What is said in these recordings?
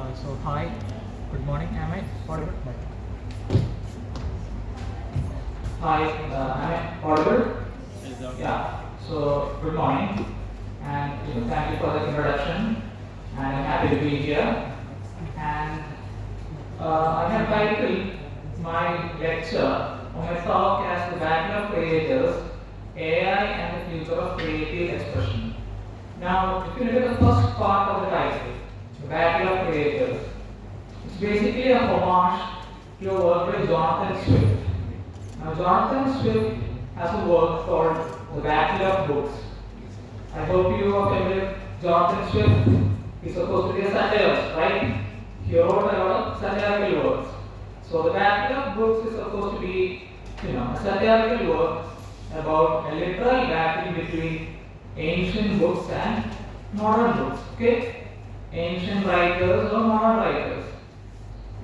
Hi, good morning. Am I audible? Hi, am I audible? Yeah. So, good morning, and thank you for the introduction. And I'm happy to be here. And I have titled my lecture or my talk as the Battle of Creators, AI and the Future of Creative Expression. Now, if you look at the first part of the title, the Battle of Creators, it's basically a homage to a work by Jonathan Swift. Now, Jonathan Swift has a work called The Battle of Books. I hope you are familiar with Jonathan Swift. He's supposed to be a satirist, right? He wrote a lot of satirical works. So, The Battle of Books is supposed to be, a satirical work about a literal battle between ancient books and modern books. Okay? Ancient writers or modern writers.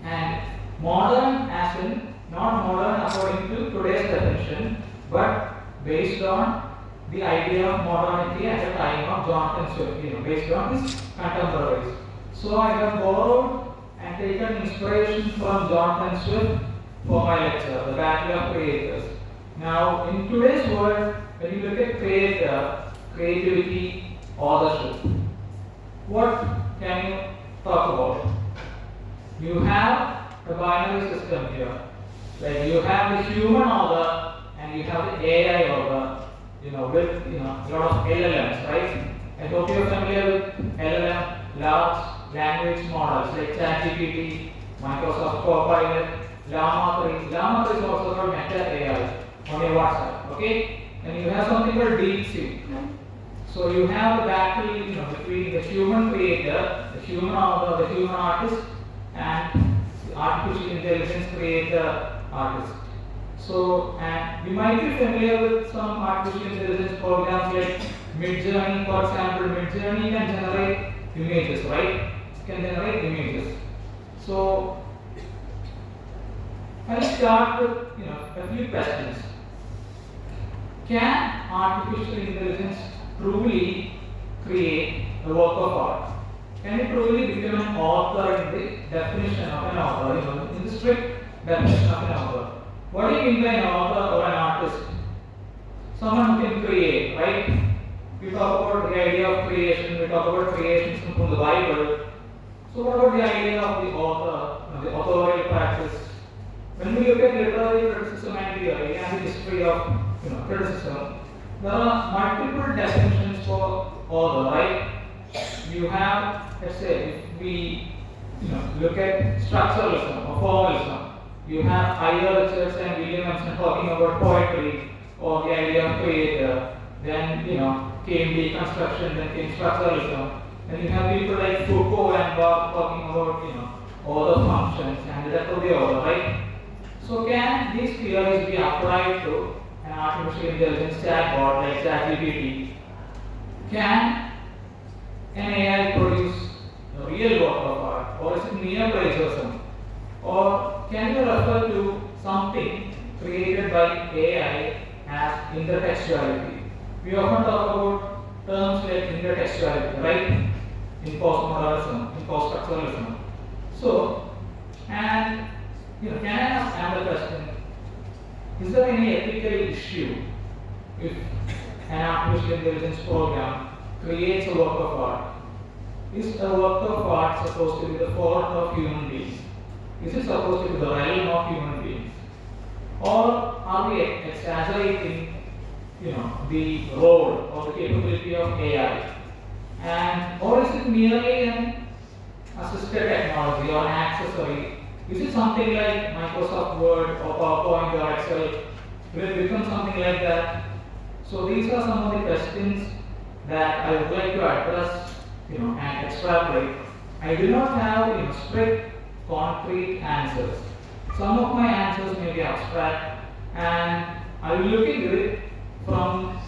And modern as in not modern according to today's definition, but based on the idea of modernity at the time of Jonathan Swift, based on his contemporaries. So I have borrowed and taken inspiration from Jonathan Swift for my lecture, The Battle of Creators. Now, in today's world, when you look at creator, creativity, authorship, what can you talk about? You have a binary system here. Like you have the human author and you have the AI author, with a lot of LLMs, right? I hope you're familiar with LLM, large language models like ChatGPT, Microsoft Copilot, Llama 3. Llama 3 is also called Meta AI on your WhatsApp, okay? And you have something called DeepSeek. So you have a battle, between the human creator, the human author, the human artist, and the artificial intelligence creator artist. So, and you might be familiar with some artificial intelligence programs like Midjourney, for example. Midjourney can generate images, right? It can generate images. So, I'll start with a few questions. Can artificial intelligence truly create a work of art? Can it truly become an author in the definition of an author, in the strict definition of an author? What do you mean by an author or an artist? Someone who can create, right? We talk about the idea of creation, we talk about creations from the Bible. So what about the idea of the author, the authorial practice? When we look at literary criticism and theory and the history of criticism, there are multiple definitions for author, right? You have, let's say, if we look at structuralism or formalism, you have Ira Richards and William Emerson talking about poetry or the idea of creator. Then came deconstruction, then came structuralism. Then you have people like Foucault and Barthes talking about author functions and the depth of the author, right? So can these theories be applied to an artificial intelligence chatbot like ChatGPT? Can an AI produce a real work of art, or is it mere plagiarism? Or can you refer to something created by AI as intertextuality? We often talk about terms like intertextuality, right? In postmodernism, in post-structuralism. So, and can I ask another question? Is there any ethical issue if an artificial intelligence program creates a work of art? Is a work of art supposed to be the fault of human beings? Is it supposed to be the realm of human beings? Or are we exaggerating, the role or the capability of AI? And or is it merely an assisted technology or an accessory? Is it something like Microsoft Word or PowerPoint or Excel? Will it become something like that? So these are some of the questions that I would like to address, and extrapolate. I do not have strict, concrete answers. Some of my answers may be abstract, and I will look into it from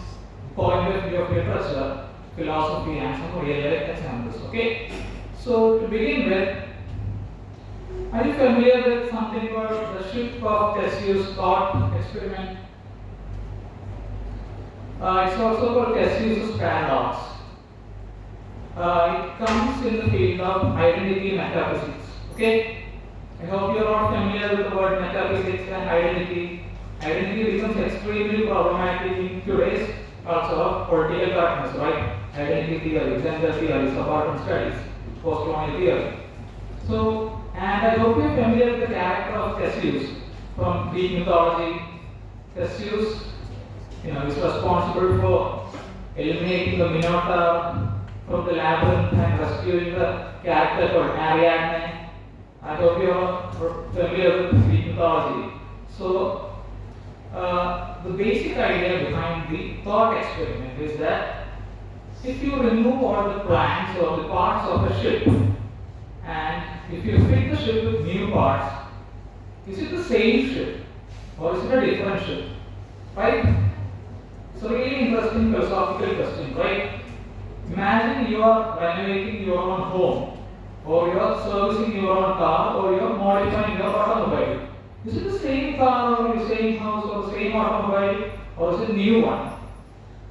the point of view of literature, philosophy, and some real life examples. Okay. So to begin with, are you familiar with something called the shift of Theseus thought experiment? It's also called Theseus' paradox. it comes in the field of identity metaphysics. Okay, I hope you are all familiar with the word metaphysics and identity. Identity becomes extremely problematic in today's culture of political correctness, right? Identity theory, gender theory, subaltern studies, post-colonial theory. So, and I hope you are familiar with the character of Theseus from Greek mythology. Theseus, is responsible for eliminating the Minotaur from the labyrinth and rescuing the character called Ariadne. I hope you are familiar with Greek mythology. So, the basic idea behind the thought experiment is that if you remove all the planks or the parts of a ship and if you fit the ship with new parts, is it the same ship or is it a different ship? Right? It's a really interesting philosophical question, right? Imagine you are renovating your own home, or you are servicing your own car, or you are modifying your automobile. Is it the same car or the same house or the same automobile or is it a new one?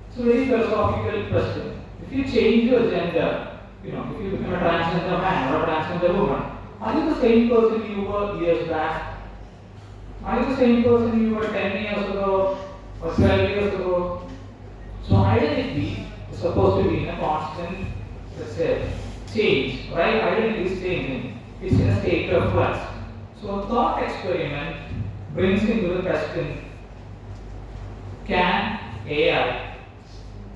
It's a very philosophical question. If you change your gender, if you become a transgender man or a transgender woman, are you the same person you were years back? Are you the same person you were 10 years ago or 12 years ago? So identity is supposed to be in a constant, let's say, change, right? Identity is changing. It's in a state of flux. So a thought experiment brings into the question, can AI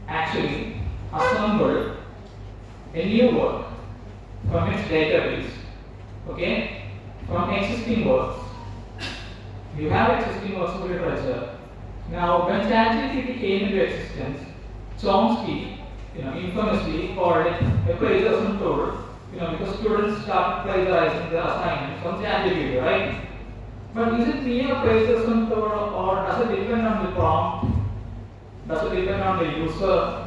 actually assemble a new work from its database, okay, from existing works? You have existing works of literature. Now when ChatGPT came into existence, Chomsky, infamously called it a plagiarism tool. Because students start plagiarizing their assignments from ChatGPT, right? But is it mere plagiarism tool or does it depend on the prompt? Does it depend on the user,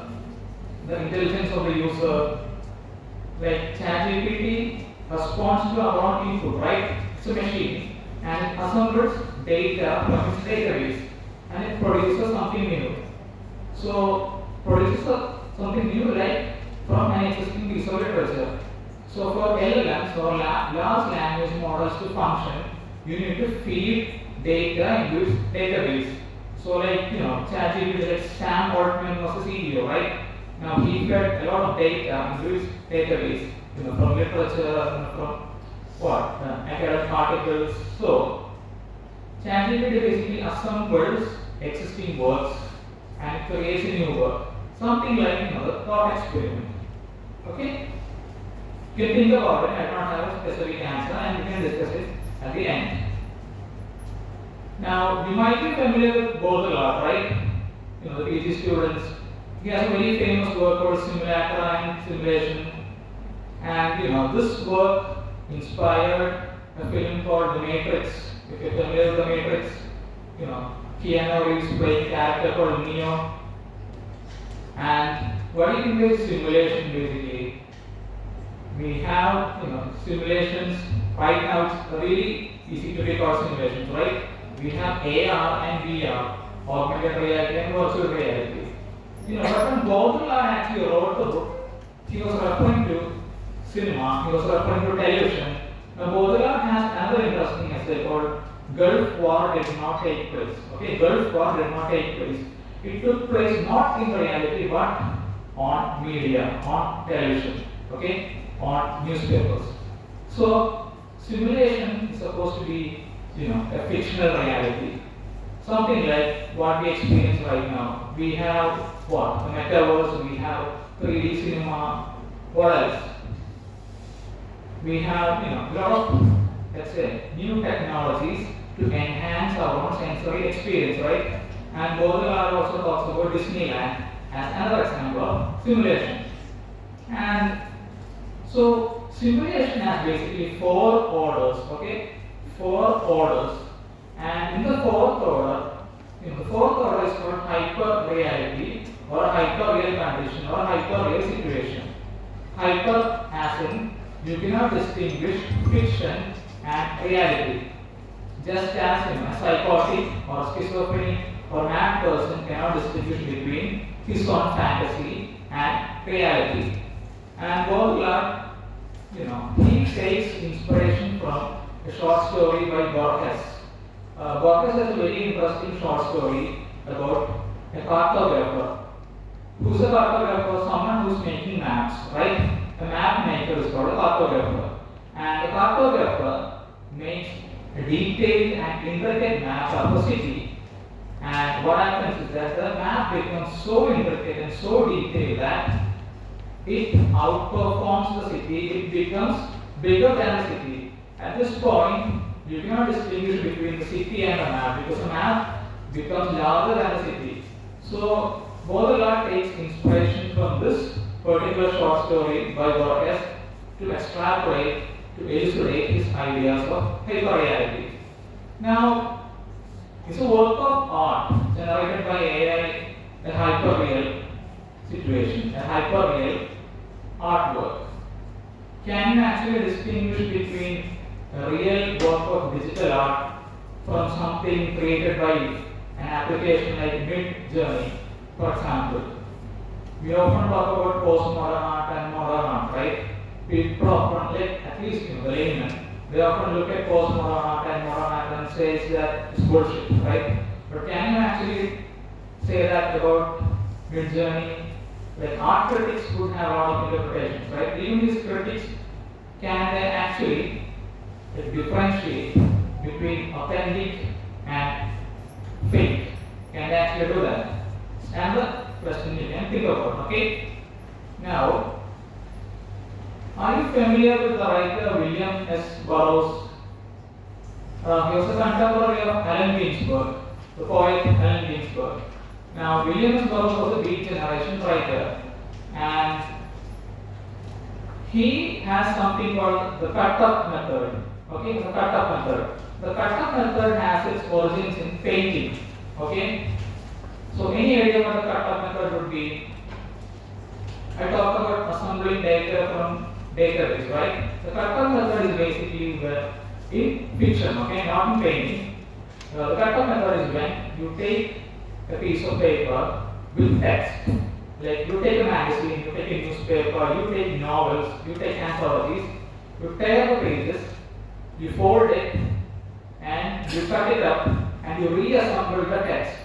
the intelligence of the user? Like ChatGPT responds to our own input, right? It's a machine and it assembles data from its database and it produces something new. So produces something new like from an existing piece of literature. So for LLMs or large language models to function, you need to feed data into its database. So like, ChatGPT, like Sam Altman was the CEO, right? Now he fed a lot of data into his database, from literature, from academic articles. So ChatGPT basically assembles existing works and creates a new work. Something like, the thought experiment. Okay? You can think about it. I do not have a specific answer and we can discuss it at the end. Now, you might be familiar with Baudrillard, right? The PG students. He has a very famous work called Simulacra and Simulation. And this work inspired a film called The Matrix. If you're familiar with The Matrix, Keanu Reeves playing a character called Neo. And what do you mean by simulation basically? We have simulations. Right now it's really easy to record simulations, right? We have AR and VR, augmented reality and virtual reality. But when Baudrillard actually wrote the book, he was referring to cinema, he was referring to television. Now Baudrillard has another interesting essay called Gulf War did not take place. Okay, Gulf War did not take place. It took place not in reality but on media, on television, okay, on newspapers. So simulation is supposed to be, a fictional reality. Something like what we experience right now. We have what? The metaverse, we have 3D cinema, what else? We have, a lot of, let's say, new technologies to enhance our own sensory experience, right? And Baudrillard also talks about Disneyland as another example of simulation. And so simulation has basically 4 orders, okay? 4 orders. And in the 4th order, the 4th order is called hyper reality or hyper real condition or hyper real situation. Hyper as in you cannot distinguish fiction and reality. Just as a psychotic or schizophrenic or mad person cannot distinguish between his own fantasy and reality. And Baudrillard, he takes inspiration from a short story by Borges. Borges has a very interesting short story about a cartographer. Who's a cartographer? Someone who's making maps, right? A map maker is called a cartographer. And a cartographer makes a detailed and intricate map of a city. And what happens is that the map becomes so intricate and so detailed that it outperforms the city, it becomes bigger than the city. At this point, you cannot distinguish between the city and the map because the map becomes larger than the city. So, Baudrillard takes inspiration from this particular short story by Borges to extrapolate, to elucidate his ideas of hyperreality. Now, it's a work of art generated by AI, a hyperreal situation, a hyperreal artwork. Can you actually distinguish between a real work of digital art from something created by an application like Mid-Journey, for example? We often talk about postmodern art and modern art, right? People often, at least the laymen, they often look at postmodern art and modern art and say that it's bullshit, right? But can you actually say that about Mid-Journey? Like art critics would have a lot of interpretations, right? Even these critics, can they actually differentiate between authentic and fake? Can they actually do that? And the question you can think about, okay? Now, are you familiar with the writer William S. Burroughs? He was a contemporary of Allen Ginsberg, the poet Allen Ginsberg. Now, William S. Burroughs was a Beat Generation writer, and he has something called the cut-up method. Okay, the cut-up method. The cut-up method has its origins in painting. Okay, so any idea what the cut-up method would be? I talked about assembling data from database, right? The cut-up method is basically in fiction, okay, not in painting. The cut-up method is when you take a piece of paper with text. Like you take a magazine, you take a newspaper, you take novels, you take anthologies, you tear the pages, you fold it, and you cut it up, and you reassemble the text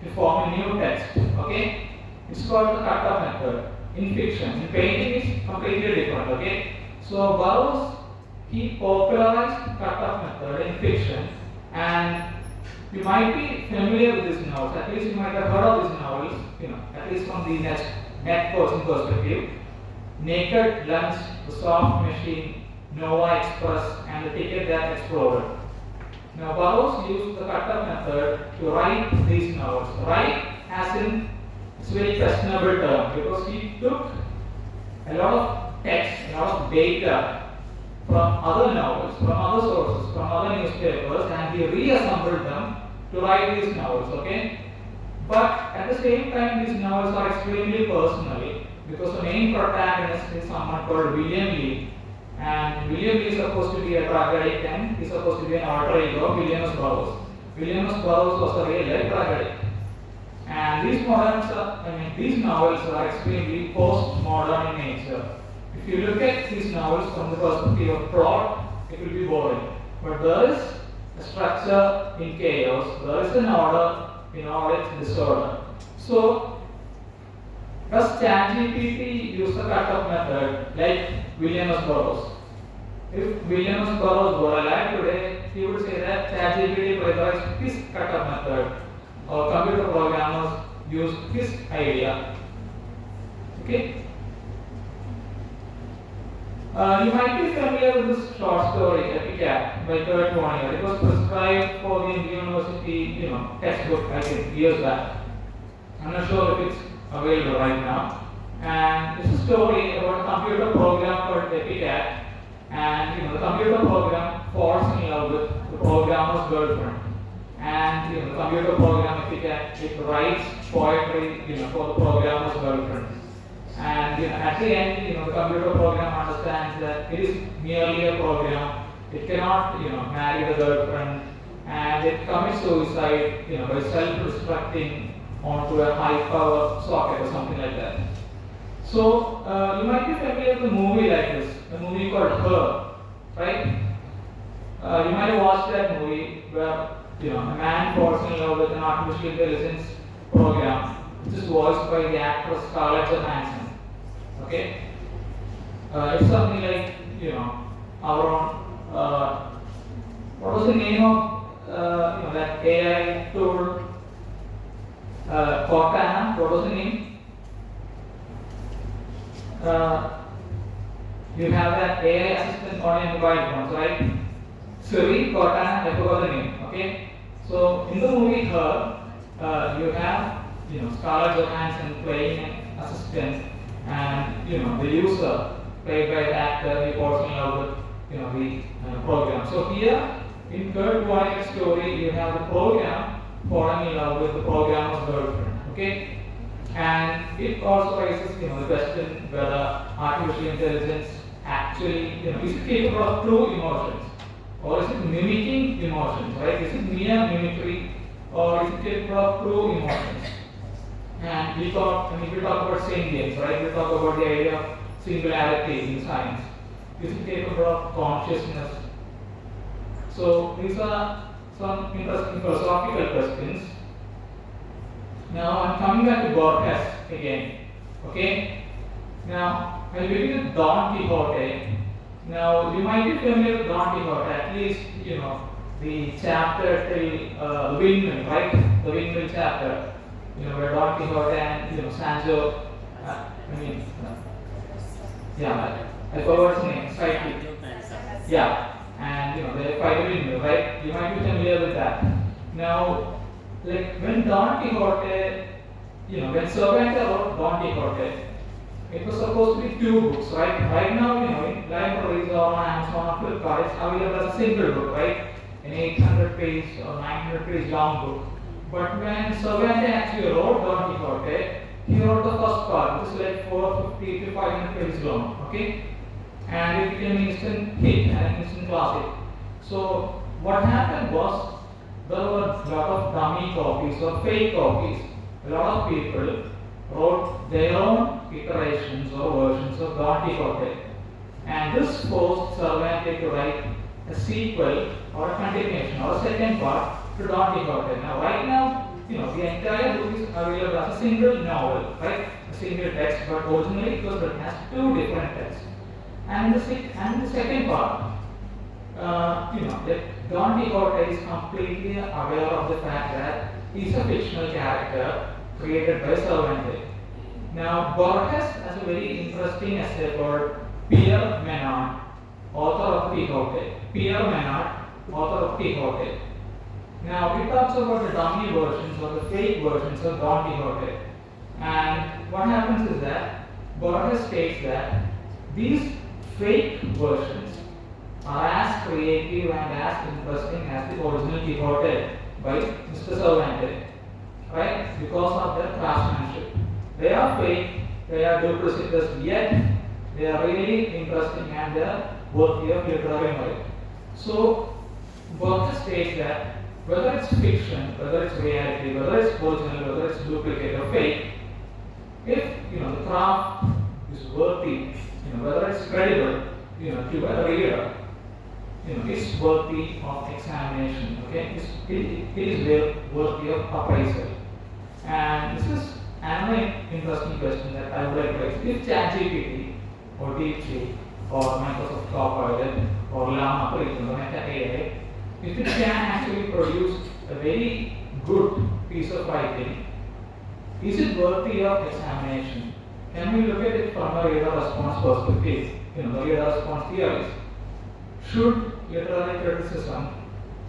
to form a new text. Okay? It's called the cut-up method in fiction. In painting, it's completely different. Okay? So Burroughs, he popularized cut-up method in fiction, and you might be familiar with these novels. At least you might have heard of these novels. At least from the net person perspective. Naked Lunch, The Soft Machine, Nova Express, and The Ticket That Exploded. Now Burroughs used the cut-up method to write these novels. Write as in, it's a very questionable term because he took a lot of text, a lot of data from other novels, from other sources, from other newspapers, and he reassembled them to write these novels, okay? But at the same time, these novels are extremely personal because the main protagonist is someone called William Lee, and William Lee is supposed to be a drug addict and he's supposed to be an alter ego of William S. Burroughs. William S. Burroughs was a real life drug addict. And these novels are extremely postmodern in nature. If you look at these novels from the perspective of plot, it will be boring. But there is a structure in chaos, there is an order in all its disorder. So, does ChatGPT use the cut-up method like William S. Burroughs? If William S. Burroughs were alive today, he would say that ChatGPT plagiarized his cut-up method, or computer programmers used his idea. Okay? You might be familiar with this short story, Epitaph, by Kurt Vonnegut. It was prescribed for the university, textbook, I think, years back. I'm not sure if it's available right now. And it's a story about a computer program called Epitaph, and the computer program falls in love with the programmer's girlfriend. And the computer program Epitaph, it writes poetry, for the programmer's girlfriend. And at the end, the computer program understands that it is merely a program. It cannot, marry the girlfriend, and it commits suicide, by self-destructing onto a high-power socket or something like that. So you might be familiar with a movie like this, a movie called Her, right? You might have watched that movie where a man falls in love with an artificial intelligence program, which is voiced by the actress Scarlett Johansson. Okay, it's something like our own. What was the name of that AI tool? Cortana. What was the name? You have that AI assistant on your mobile phones, right? Siri, Cortana, I forgot the name. Okay, so in the movie Her, you have Scarlett Johansson playing an assistant, and the user played by the actor he falls in love with the program. So here in third one story, you have the program falling in love with the programmer's girlfriend. Okay. And it also raises, the question whether artificial intelligence actually, is it capable of true emotions, or is it mimicking emotions, right? Is it mere mimicry, or is it capable of true emotions? And we talk about sentience, right? We talk about the idea of singularity in science. Is it capable of consciousness? So these are some interesting philosophical questions. Now I'm coming back to Borges again. Okay. Now I'll begin with Don Quixote. Now you might be familiar with Don Quixote, at least the chapter till the windmill, right? The windmill chapter. Where Don Quixote and Sancho. I forgot his name. Slightly. Yeah, and they fight a windmill, right? You might be familiar with that. Now. Like when Don Quixote, when Cervantes wrote Don Quixote, it was supposed to be two books, right? Right now, in libraries or on Amazon or Flipkart, it's available as a single book, right? An 800-page or 900-page long book. But when Cervantes actually wrote Don Quixote, he wrote the first part, which is like 450 to 500 pages long, okay? And it became an instant hit and an instant classic. So what happened was, there were a lot of dummy copies or fake copies. A lot of people wrote their own iterations or versions of Don Quixote. And this forced Cervantes to write a sequel or a continuation or a second part to Don Quixote. Now, right now, the entire book is available as a single novel, right? A single text, but originally it was written as two different texts. And the second part, that Don Quixote is completely aware of the fact that he's a fictional character created by Cervantes. Now, Borges has a very interesting essay called Pierre Menard, author of Quixote. Pierre Menard, author of Quixote. Now, it talks about the dummy versions or the fake versions of Don Quixote. And what happens is that Borges states that these fake versions are as creative and as interesting as the original Quixote by Mr. Cervantes, right? Because of their craftsmanship. They are fake, they are duplicitous, yet they are really interesting and they are worthy of literary merit. So, Borges states that whether it's fiction, whether it's reality, whether it's original, whether it's duplicate or fake, if the craft is worthy, whether it's credible, to a reader, is worthy of examination. Okay, it is worthy of appraisal. And this is another interesting question that I would like to raise. If ChatGPT or DeepSeek or Microsoft Copilot or Llama 3, Meta AI, if it can actually produce a very good piece of writing, is it worthy of examination? Can we look at it from a reader-response perspective? The reader-response theories. Should literary criticism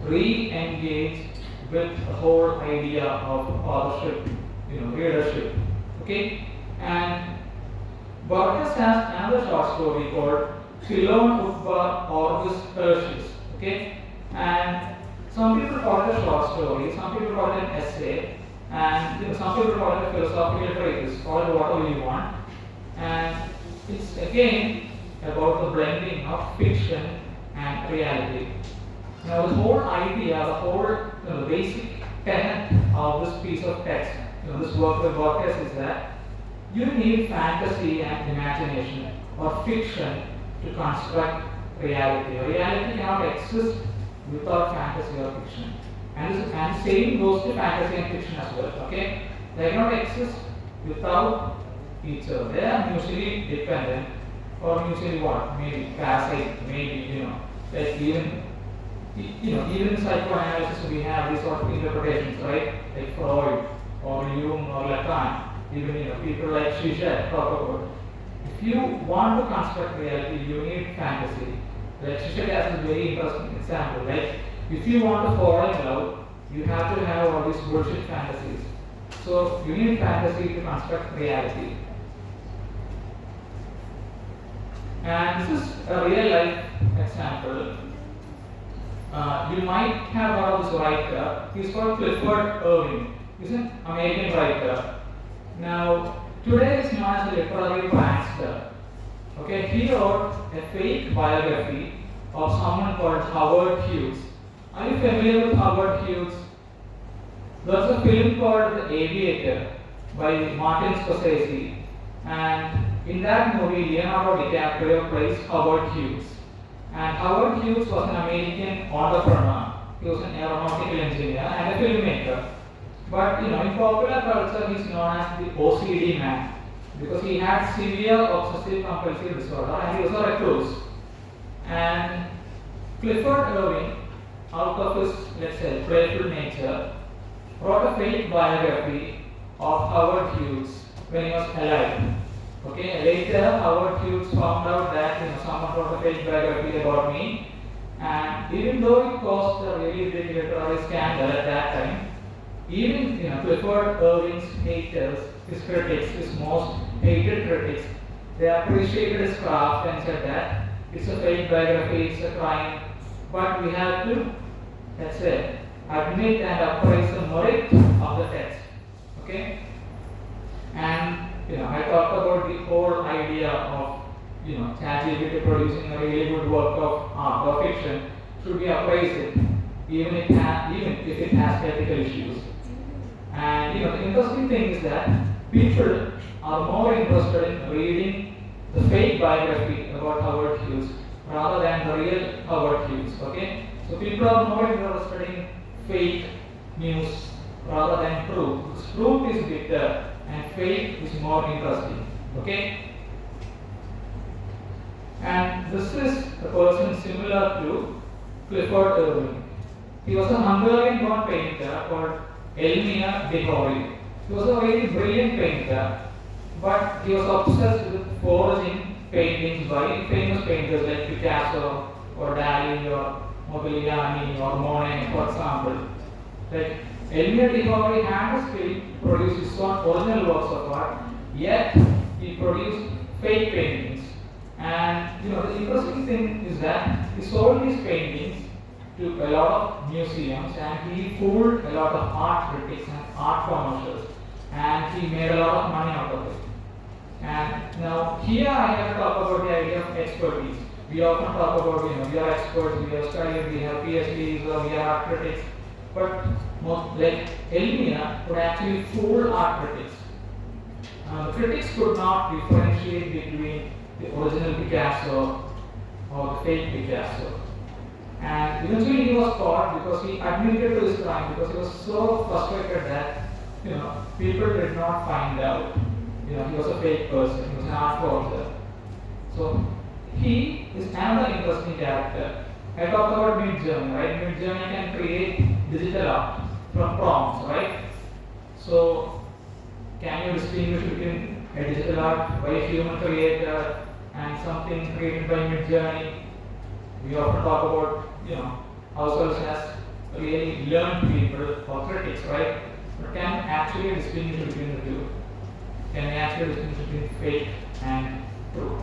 re-engage with the whole idea of authorship, readership? Okay, and Borges has another short story called Philon Utbar Orbis Tertius. Okay, and some people call it a short story, some people call it an essay, and some people call it a philosophical treatise. Call it whatever you want, and it's again about the blending of fiction and reality. Now, the whole idea, the whole basic tenet of this piece of text, this work by Borges is that You need fantasy and imagination or fiction to construct reality. Reality cannot exist without fantasy or fiction. And same goes to fantasy and fiction as well. Okay, they cannot exist without each other. They are mutually dependent, or mutually what? Maybe parasite. Maybe like even in psychoanalysis we have these sort of interpretations, right? Like Freud or Jung or Lacan. Even people like Zizek talk about. If you want to construct reality, you need fantasy. Like Zizek has a very interesting example. Like if you want to fall in love, you have to have all these bullshit fantasies. So you need fantasy to construct reality. And this is a real life example. You might have heard of this writer. He's called Clifford Irving. He's an American writer. Now, today is known as a literary prankster. Okay, he wrote a fake biography of someone called Howard Hughes. Are you familiar with Howard Hughes? There's a film called The Aviator by Martin Scorsese, and in that movie, Leonardo DiCaprio plays Howard Hughes. And Howard Hughes was an American entrepreneur. He was an aeronautical engineer and a filmmaker. But in popular culture, he's known as the OCD man because he had severe obsessive compulsive disorder and he was a recluse. And Clifford Irving, out of his, let's say, playful nature, wrote a fake biography of Howard Hughes when he was alive. Okay, later Howard Hughes found out that someone wrote a fake biography about me, and even though it caused a really big literary scandal at that time, even Clifford Irving's haters, his critics, his most hated critics, they appreciated his craft and said that it's a fake biography, it's a crime, but we have to, let's say, admit and appraise the merit of the text. Okay, and I talked about the whole idea of ChatGPT producing a really good work of art or fiction should be appraised, even if it has ethical issues. And the interesting thing is that people are more interested in reading the fake biography about Howard Hughes rather than the real Howard Hughes. Okay, so people are more interested in fake news rather than truth. Because truth is bitter and fake is more interesting. Okay, and this is a person similar to Clifford Irving. He was a Hungarian-born painter called Elmina Dehori. He was a very brilliant painter, but he was obsessed with forging paintings by famous painters like Picasso or Dali or Modigliani or Monet, for example. Like Elmina Dehori had a skill to produce his own original works of art, yet he produced fake paintings. And the interesting thing is that he sold these paintings to a lot of museums and he fooled a lot of art critics and art commercials, and he made a lot of money out of it. And now here I have to talk about the idea of expertise. We often talk about we are experts, we have studied, we have PhDs, or we are art critics, but like Elmina could actually fool art critics. The critics could not differentiate between the original Picasso or the fake Picasso. And eventually he was caught because he admitted to his crime, because he was so frustrated that people did not find out he was a fake person, he was an art forger. So he is another interesting character. I talked about Mid-Journey, right? Mid-Journey can create digital art from prompts, right? So can you distinguish between a digital art by a human creator and something created by Mid-Journey? We often talk about ourselves as really learned people or critics, right? But can actually distinguish between the two? Can we actually distinguish between fake and truth?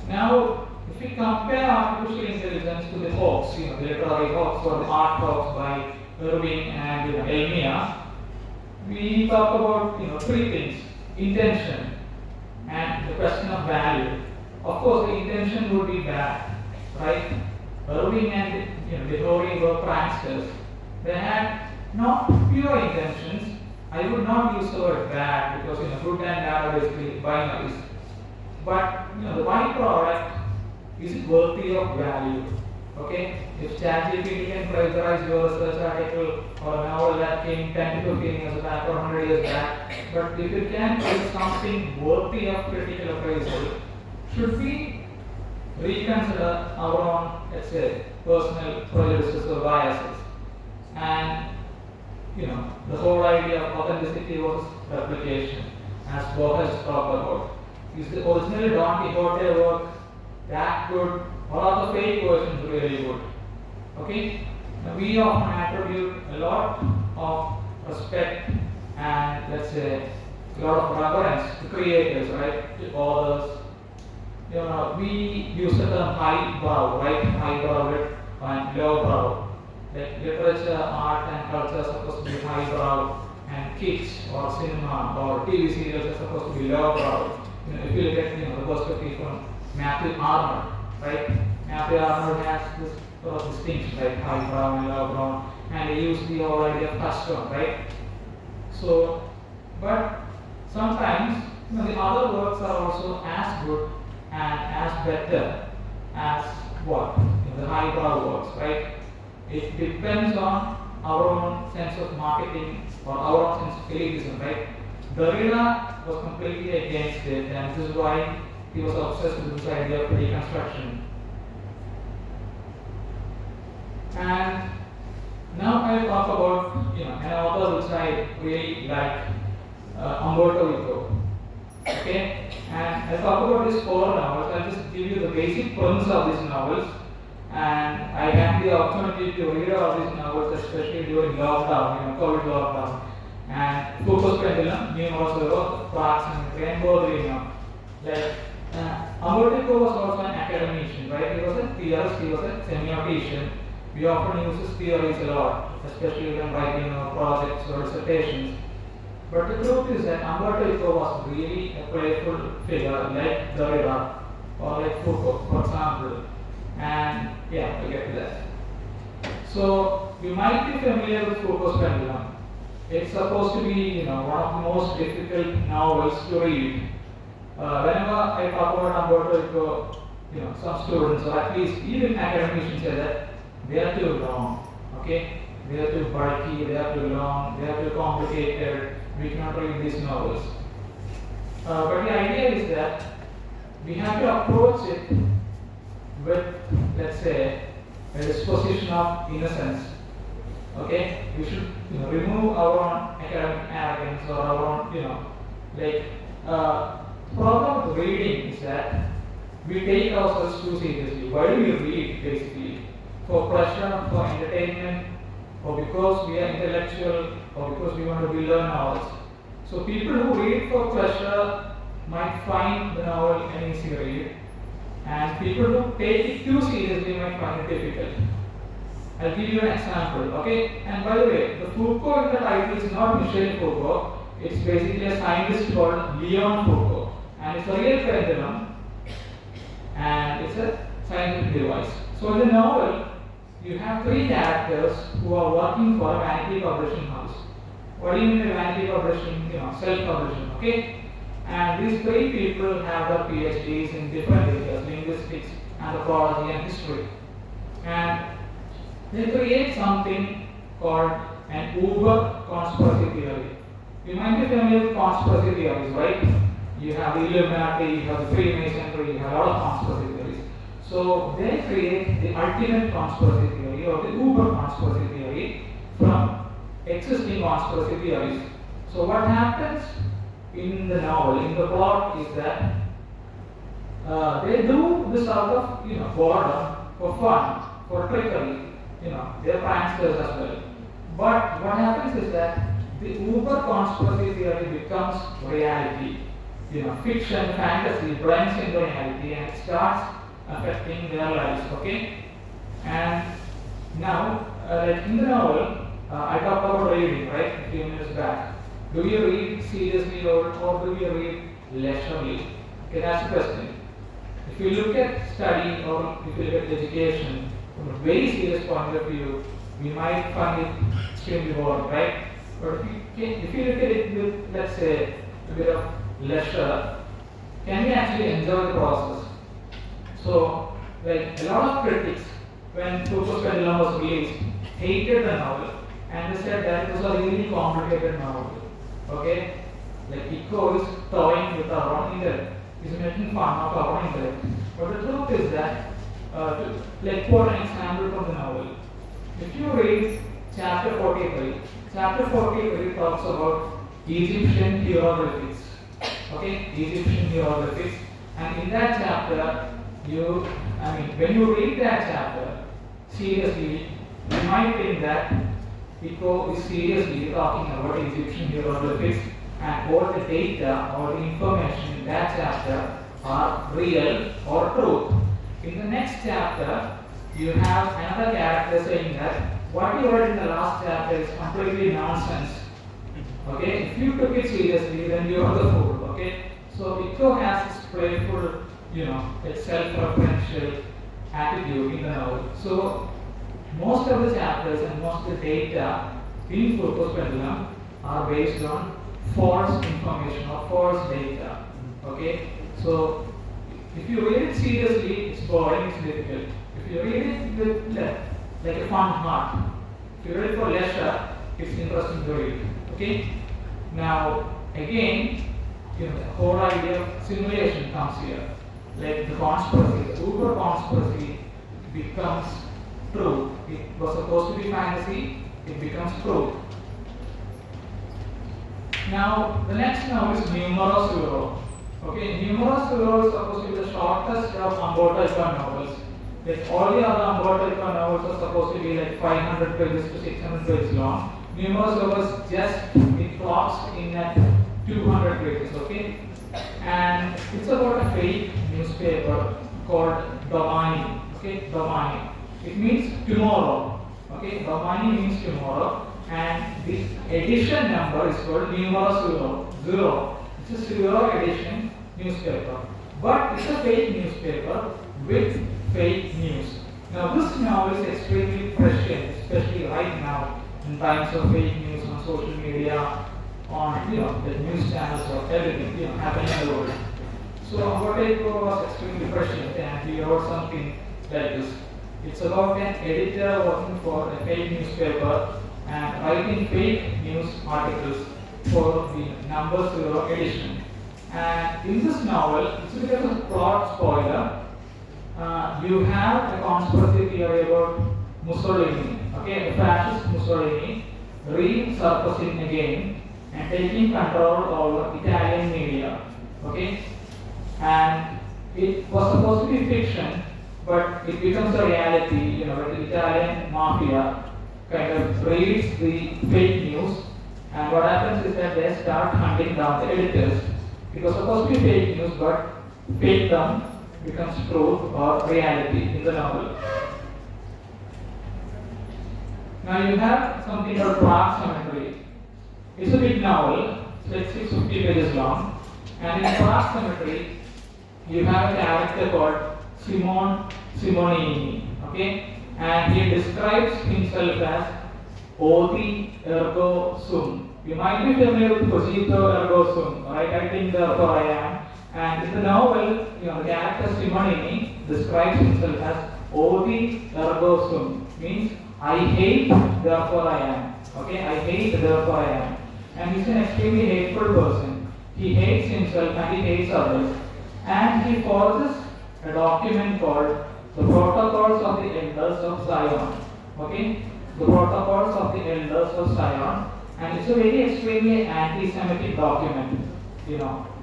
Now, if we compare artificial intelligence to the hoax, the literary hoax or the art hoax by Irving and Elmina, we talk about three things: intention and the question of value. Of course, the intention would be bad, right? Irving and Dehori were pranksters. They had not pure intentions. I would not use the word bad because good and bad are basically binaries. But the byproduct is worthy of value. Okay, if ChatGPT can plagiarize your research article or a novel that came 10 to 15 years back or 100 years back, but if it can do something worthy of critical appraisal, should we reconsider our own, let's say, personal prejudices or biases? And the whole idea of authenticity was replication, as Bob has talked about. Is the original Don Quixote work that good, or are the fake versions really good? Okay? Now we often attribute a lot of respect and, let's say, a lot of reverence to creators, right? To authors. We use the term highbrow, right? Highbrow and lowbrow. Like literature, art, and culture are supposed to be highbrow, and kitsch or cinema or TV serials are supposed to be lowbrow. If you look at the perspective from Matthew Arnold, right? Matthew Arnold has this sort of distinction, right? Highbrow and lowbrow, and he used the whole idea of touchstone, right? So, but sometimes the other works are also as good and as better as what? The highbrow works, right? It depends on our own sense of marketing or our own sense of elitism, right? Derrida was completely against it, and this is why he was obsessed with this idea of reconstruction. And now I'll talk about an author which I really like, Umberto Eco. Okay, and I'll talk about these 4 novels. I'll just give you the basic premise of these novels. And I had the opportunity to read all these novels, especially during lockdown, COVID lockdown. And Foucault's Pendulum, New also Prax and Rainbow Dream. Like, Umberto Eco was also an academician, right? He was a theorist, he was a semiotician. We often use his theories a lot, especially when writing projects or dissertations. But the truth is that Umberto Eco was really a playful figure, like Derrida or like Foucault, for example. And yeah, we'll get to that. So you might be familiar with Foucault's Pendulum. It's supposed to be, one of the most difficult novels to read. Whenever I talk about Umberto Eco, some students or at least even academicians say that they are too long. Okay, they are too bulky, they are too long, they are too complicated. We cannot read these novels. But the idea is that we have to approach it with, let's say, a disposition of innocence. Okay, we should remove our own academic arrogance or our own problem with reading is that we take ourselves too seriously. Why do we read basically? For pleasure, for entertainment, or because we are intellectual, or because we want to learn knowledge. So people who read for pleasure might find the novel an easy read, and people who take it too seriously might find it difficult. I'll give you an example, okay? And by the way, the Foucault in the title is not Michel Foucault, it's basically a scientist called Leon Foucault. And it's a real pendulum, and it's a scientific device. So in the novel, you have 3 characters who are working for a vanity publishing house. What do you mean by vanity publishing? Self-publishing, okay? And these 3 people have their PhDs in different areas, linguistics, anthropology, and history. And they create something called an Uber conspiracy theory. You might be familiar with conspiracy theories, right? You have the Illuminati, you have the Freemasonry, you have a lot of conspiracy theories. So they create the ultimate conspiracy theory or the Uber conspiracy theory from existing conspiracy theories. So what happens in the novel, in the plot, is that they do this out of boredom, for fun, for trickery. They're pranksters as well. But what happens is that the Uber conspiracy theory becomes reality. Fiction, fantasy blends into reality and starts affecting their lives. Okay, and now, like in the novel, I talked about reading, right? A few minutes back. Do you read seriously or do you read leisurely? Okay, that's the question. If you look at study or if you look at education from a very serious point of view, we might find it extremely boring, right? But if you look at it with, let's say, a bit of leisure, can we actually enjoy the process? So, like a lot of critics, when Foucault's Pendulum was released, hated the novel and they said that it was a really complicated novel. Okay? Like Eco is toying with our own intellect, is making fun of our own intellect. But the truth is that, like quote an example from the novel. If you read chapter 43 talks about Egyptian hieroglyphics. Okay, Egyptian hieroglyphics, and in that chapter, when you read that chapter seriously, you might think that Pico is seriously talking about Egyptian hieroglyphics and all the data or the information in that chapter are real or truth. In the next chapter, you have another character saying that what you read in the last chapter is completely nonsense. Okay, if you took it seriously, then you are the fool. Okay, so Pico has this playful, self-referential attitude in the novel. So most of the chapters and most of the data in Foucault's Pendulum are based on false information or false data. Okay, so if you read it seriously, it's boring, it's difficult. If you read it with like a fun heart, if you read it for leisure, it's interesting to read. Okay, now again, the whole idea of simulation comes here. Like the conspiracy, the Uber conspiracy becomes true. It was supposed to be fantasy, it becomes true. Now, the next novel is Numero Zero. Okay, Numero Zero is supposed to be the shortest of Umberto Eco novels. Like all the other Umberto Eco novels are supposed to be like 500 pages to 600 pages long. Numero Zero is it clocks in at 200 pages. Okay, and it's about a fake newspaper called Domani. Okay, Domani. It means tomorrow. Okay, Domani means tomorrow, and the edition number is called Numero Zero. It's a zero edition newspaper, but it's a fake newspaper with fake news. Now, this novel is extremely prescient, especially right now in times of fake news on social media, on the news channels or everything happening in the world. So Umberto Eco was extremely prescient, and he wrote something like this. It's about an editor working for a fake newspaper and writing fake news articles for the number zero edition. And in this novel, it's because of plot spoiler. You have a conspiracy theory about Mussolini, okay, the fascist Mussolini resurfacing again and taking control over Italian media, okay, and it was supposed to be fiction, but it becomes a reality, when the Italian mafia kind of reads the fake news, and what happens is that they start hunting down the editors. It was supposed to be fake news, but fake them becomes truth or reality in the novel. Now you have something called Prague Cemetery. It's a big novel, it's like 650 pages long, and in Prague Cemetery, you have a character called Simonini, okay, and he describes himself as Odi ergo sum. You might be familiar with Cogito ergo sum, right? I think therefore I am. And in the novel, the character Simonini describes himself as Odi ergo sum, means I hate, therefore I am. Okay, I hate, therefore I am. And he's an extremely hateful person. He hates himself and he hates others. And he forges a document called the Protocols of the Elders of Zion. Okay, the Protocols of the Elders of Zion, and it's a very extremely anti-Semitic document.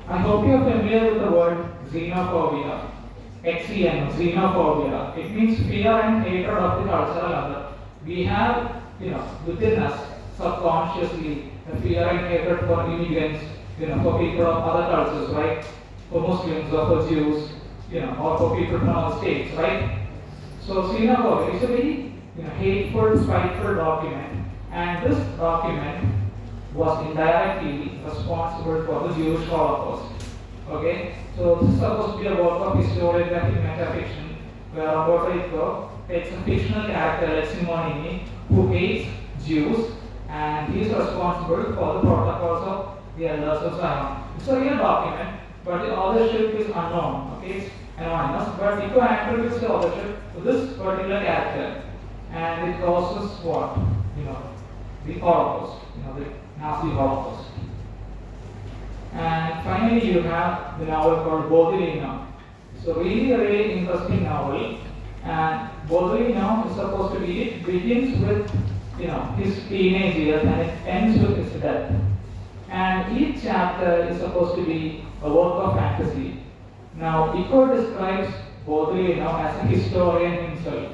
I hope you are familiar with the word xenophobia. XEN, xenophobia. It means fear and hatred of the cultural other. We have, within us subconsciously a fear and hatred for immigrants, for people of other cultures, right? For Muslims or for Jews, or for people from other states, right? So xenophobia is a very hateful, spiteful document, and this document was indirectly responsible for the Jewish Holocaust. Okay, so this is supposed to be a work of historiography metafiction, where Umberto Eco takes a fictional character like Simonini who hates Jews and he is responsible for the protocols of the elders of Zion. It's a real document, but the authorship is unknown. Okay, it's anonymous, but Nico attributes the authorship to this particular character, and it causes what? The Holocaust, the Nazi Holocaust. And finally, you have the novel called Baudelaire. So really a really interesting novel, and Baudelaire is supposed to be, it begins with his teenage years and it ends with his death. And each chapter is supposed to be a work of fantasy. Now, Eco describes Baudelaire as a historian himself.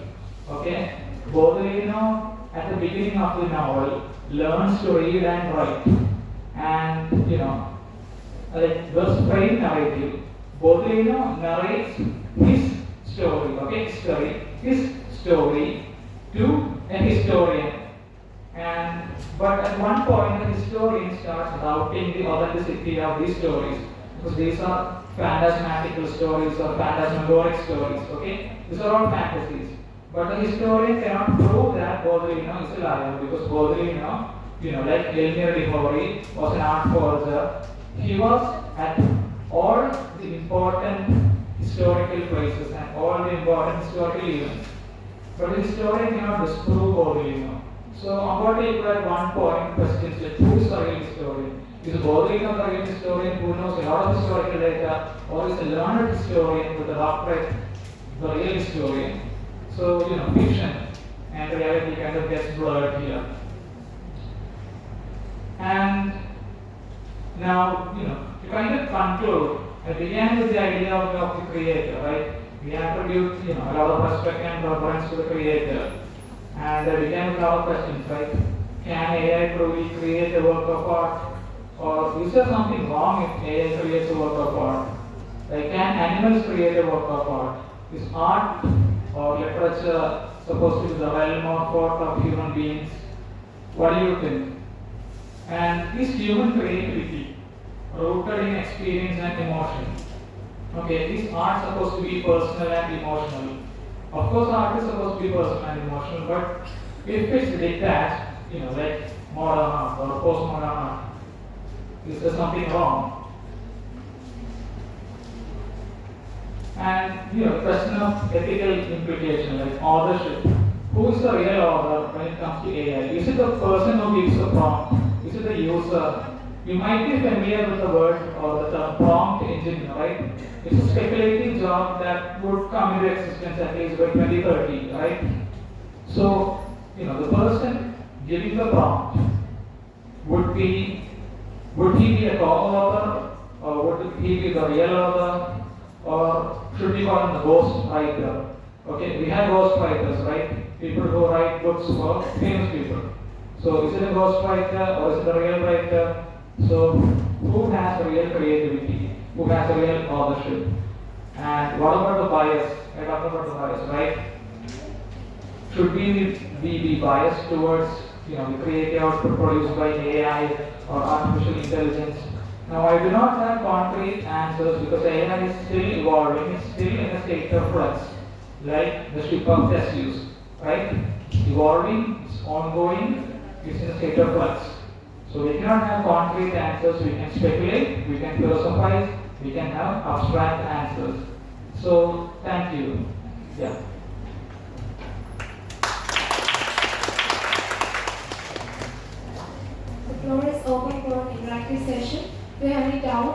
Okay, Baudelaire at the beginning of the novel learns to read and write, and like this frame narrative, Baudelaire narrates his story, his story to a historian. But at one point, the historian starts doubting the authenticity of these stories because these are phantasmatical stories or phantasmagoric stories. Okay, these are all fantasies. But the historian cannot prove that Baudelaire is a liar because Baudelaire, like Elmire Dihori, was an art forger. He was at all the important historical places and all the important historical events. But the historian cannot disprove Baudelaire. So Umberto at one point questions like, who is the real historian? Is Baudelaire the real historian who knows a lot of historical data, or is a learned historian with a doctorate the real historian? So fiction and reality kind of gets blurred here. And now to kind of conclude, I began with the idea of the creator, right? We attribute a lot of respect and reverence to the creator. And I began with a lot of questions, right? Can AI truly create a work of art? Or is there something wrong if AI creates a work of art? Like, can animals create a work of art? Is art or literature supposed to be the realm of thought of human beings? What do you think? And is human creativity rooted in experience and emotion? Okay, is art supposed to be personal and emotional? Of course, art is supposed to be personal and emotional, but if it's detached, like modern art or postmodern art, is there something wrong? And the question of ethical implication, like authorship. Who is the real author when it comes to AI? Is it the person who gives the prompt? Is it the user? You might be familiar with the word or the term prompt engineer, right? It's a speculative job that would come into existence at least by 2030, right? So, the person giving the prompt would he be a co-author, or would he be the real author, or should we call him the ghost writer? Okay, we have ghost writers, right? People who write books for famous people. So, is it a ghost writer or is it a real writer? So, who has a real creativity? Who has a real authorship? And what about the bias? I talked about the bias, right? Should we be biased towards the creative output produced by AI or artificial intelligence? Now, I do not have concrete answers because AI is still evolving, it's still in a state of flux, like the ship of Theseus, right? Evolving, it's ongoing, it's in a state of flux. So we cannot have concrete answers, we can speculate, we can philosophize, we can have abstract answers. So, thank you. Yeah. The floor is open for an interactive session. If you have any doubts,